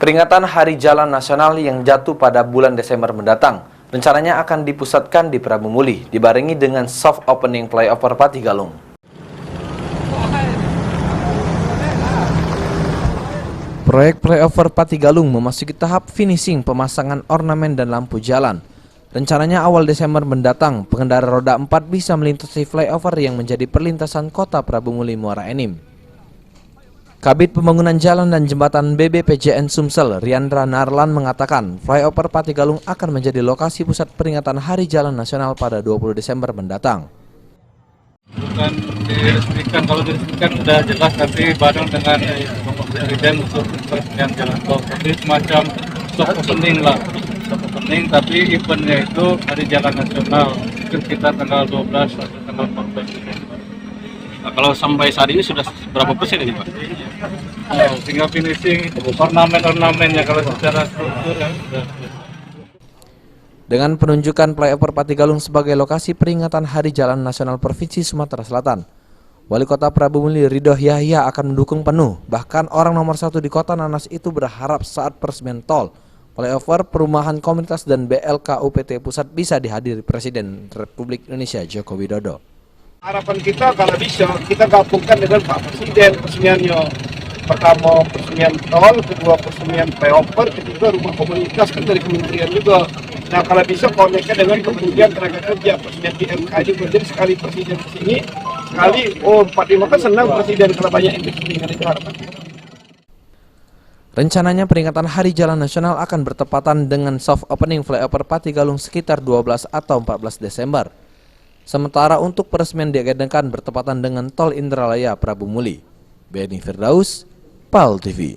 Peringatan Hari Jalan Nasional yang jatuh pada bulan Desember mendatang rencananya akan dipusatkan di Prabu Muli, dibarengi dengan soft opening flyover Patigalung. Proyek flyover Patigalung memasuki tahap finishing pemasangan ornamen dan lampu jalan. Rencananya awal Desember mendatang, pengendara roda 4 bisa melintasi flyover yang menjadi perlintasan kota Prabu Muli Muara Enim. Kabid Pembangunan Jalan dan Jembatan BBPJN Sumsel, Riandra Narlan mengatakan, flyover Patigalung akan menjadi lokasi pusat peringatan Hari Jalan Nasional pada 20 Desember mendatang. Bukan diresmikan, kalau diresmikan sudah jelas nanti bareng dengan Bapak Presiden untuk peresmian jalan tol. Tapi semacam soft opening lah, soft opening, tapi eventnya itu Hari Jalan Nasional, sekitar tanggal 12 atau tanggal 14 Desember. Nah, kalau sampai saat ini sudah berapa persen ini Pak? Tinggal finishing ornamen-ornamennya, kalau secara struktur ya sudah. Dengan penunjukan flyover Patigalung sebagai lokasi peringatan Hari Jalan Nasional Provinsi Sumatera Selatan, Wali Kota Prabu Muli Ridho Yahya akan mendukung penuh. Bahkan orang nomor 1 di Kota Nanas itu berharap saat peresmian tol, flyover, perumahan komunitas dan BLK UPT Pusat bisa dihadiri Presiden Republik Indonesia Joko Widodo. Harapan kita kalau bisa kita gabungkan dengan Pak Presiden peresmiannya. Pertama peresmian tol, kedua peresmian flyover, ketiga rumah komunitas kan dari kementerian juga. Nah kalau bisa konekkan dengan kementerian tenaga kerja, peresmian PMK juga. Jadi sekali presiden ke sini, sekali 45 kan senang presiden kalau banyak industri kan itu harapan. Rencananya peringatan Hari Jalan Nasional akan bertepatan dengan soft opening flyover Patigalung sekitar 12 atau 14 Desember. Sementara untuk peresmian diagendakan bertepatan dengan Tol Indralaya Prabu Muli. Beni Firdaus, PAL TV.